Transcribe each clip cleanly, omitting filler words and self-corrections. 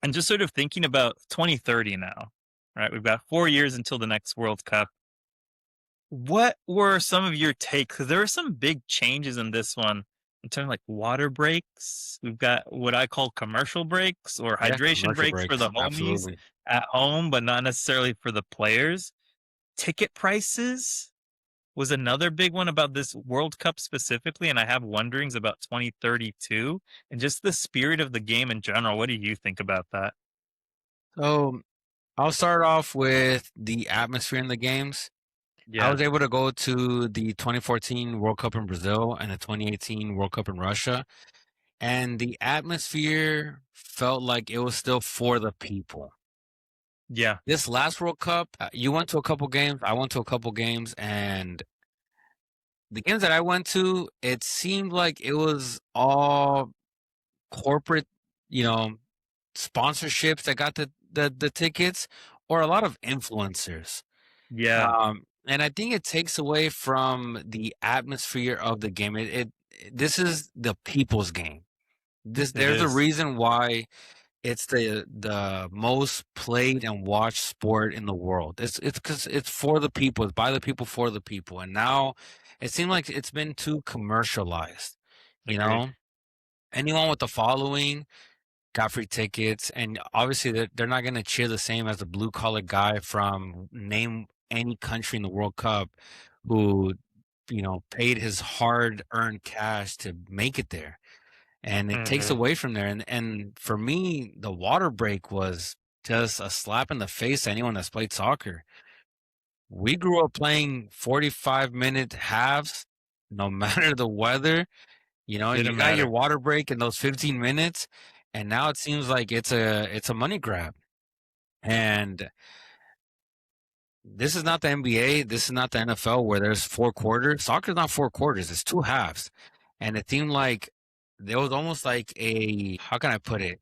And just sort of thinking about 2030 now, right? We've got 4 years until the next World Cup. What were some of your takes? Because there were some big changes in this one in terms of like water breaks. We've got what I call commercial breaks or Yeah, hydration commercial breaks for the breaks, homies absolutely. at home, but not necessarily for the players. Ticket prices was another big one about this World Cup specifically. And I have wonderings about 2032 and just the spirit of the game in general. What do you think about that? So I'll start off with the atmosphere in the games. I Yeah. was able to go to the 2014 World Cup in Brazil and the 2018 World Cup in Russia, and the atmosphere felt like it was still for the people. Yeah. This last World Cup, you went to a couple games, I went to a couple games, and the games that I went to, it seemed like it was all corporate, you know, sponsorships that got the tickets, or a lot of influencers. Yeah. And I think it takes away from the atmosphere of the game. This is the people's game. It There's a is. reason why it's the most played and watched sport in the world. It's because it's for the people, it's by the people for the people. And now it seems like it's been too commercialized. You Agreed. know, anyone with the following got free tickets, and obviously they're not going to cheer the same as the blue collar guy from name any country in the World Cup who paid his hard earned cash to make it there, and it takes Mhm. away from there. And for me, the water break was just a slap in the face to anyone that's played soccer. We grew up playing 45-minute halves, no matter the weather. You Didn't got your matter. water break in those 15 minutes, and now it seems like it's a money grab. And this is not the NBA, this is not the NFL where there's four quarters. Soccer's not four quarters, it's two halves. And it seemed like there was almost like a, how can I put it?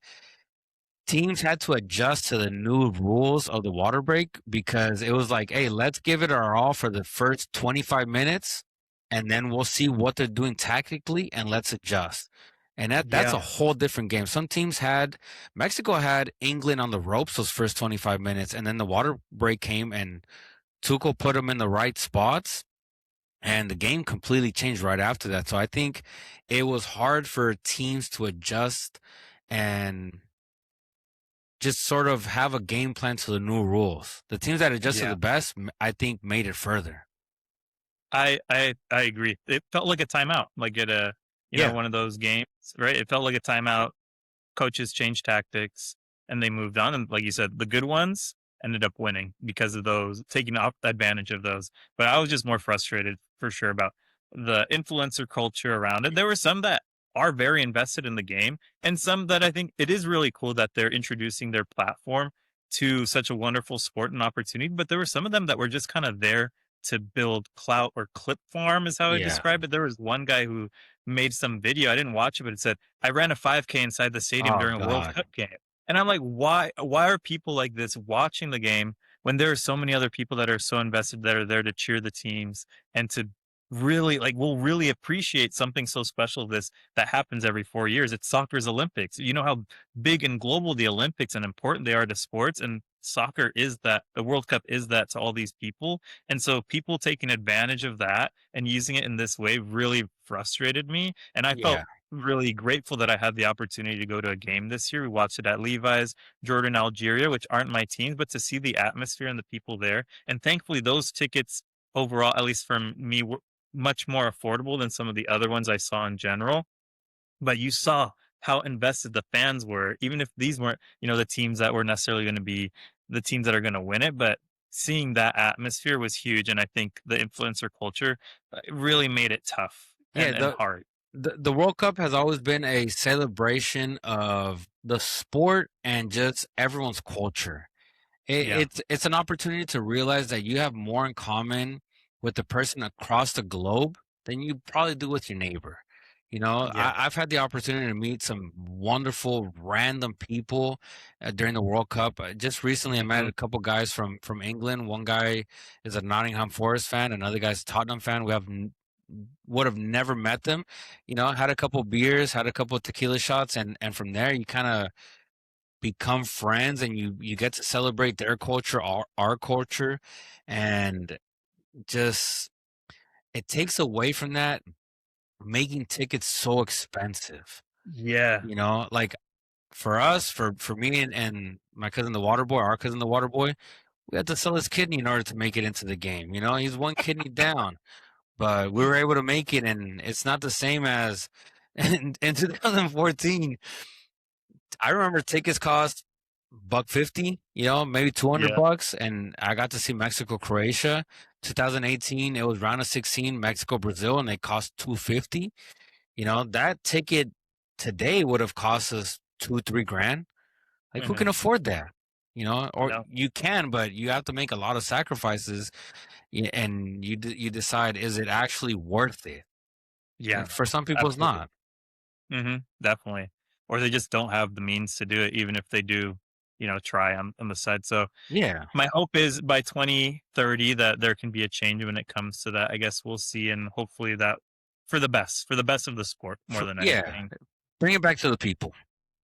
Teams had to adjust to the new rules of the water break because it was like, hey, let's give it our all for the first 25 minutes and then we'll see what they're doing tactically and let's adjust. And that's a Yeah. whole different game. Some teams had Mexico had England on the ropes those first 25 minutes, and then the water break came and Tuchel put them in the right spots, and the game completely changed right after that. So I think it was hard for teams to adjust and just sort of have a game plan to the new rules. The teams that adjusted Yeah. the best, I think, made it further. I agree. It felt like a timeout, like at a Yeah, one of those games, right? It felt like a timeout. Coaches changed tactics and they moved on. And like you said, the good ones ended up winning because of those, taking off advantage of those. But I was just more frustrated for sure about the influencer culture around it. There were some that are very invested in the game, and some that I think it is really cool that they're introducing their platform to such a wonderful sport and opportunity. But there were some of them that were just kind of there to build clout or clip farm, is how I yeah. describe it. There was one guy who made some video. I didn't watch it, but it said, I ran a 5K inside the stadium Oh during a World God. Cup game. And I'm like, why are people like this watching the game when there are so many other people that are so invested that are there to cheer the teams and to really like will really appreciate something so special this that happens every 4 years. It's soccer's Olympics. You know how big and global the Olympics and important they are to sports, and soccer is that, the World Cup is that to all these people. And so people taking advantage of that and using it in this way really frustrated me. And I felt Yeah, really grateful that I had the opportunity to go to a game this year. We watched it at Levi's, Jordan, Algeria, which aren't my teams, but to see the atmosphere and the people there. And thankfully, those tickets overall, at least from me, were much more affordable than some of the other ones I saw in general. But you saw how invested the fans were, even if these weren't, the teams that were necessarily going to be the teams that are going to win it. But seeing that atmosphere was huge. And I think the influencer culture really made it tough yeah. and The hard. the the World Cup has always been a celebration of the sport and just everyone's culture. Yeah. It's an opportunity to realize that you have more in common with the person across the globe than you probably do with your neighbor. Yeah. I've had the opportunity to meet some wonderful random people during the World Cup. Just recently, I met Mhm. a couple guys from England. One guy is a Nottingham Forest fan. Another guy's a Tottenham fan. Would have never met them. Had a couple beers, had a couple tequila shots, and from there you kind of become friends and you get to celebrate their culture, our culture, and just it takes away from that making tickets so expensive. Yeah. You know, like for us, for me and my cousin the water boy, our cousin the water boy, we had to sell his kidney in order to make it into the game. You know, he's one kidney down, but we were able to make it, and it's not the same as in 2014. I remember tickets cost $150, you know, maybe 200 Yeah. bucks, and I got to see Mexico Croatia. 2018, it was round of 16, Mexico Brazil, and they cost 250. You know, that ticket today would have cost us 2 3 grand. Like, who Hmm. can afford that? You know, or No. you can, but you have to make a lot of sacrifices, and you decide, is it actually worth it? Yeah. And for some people, it's Absolutely. not. Definitely. Or they just don't have the means to do it, even if they do, try on the side. So Yeah, my hope is by 2030 that there can be a change when it comes to that. I guess we'll see, and hopefully that for the best of the sport more than yeah. anything. Bring it back to the people.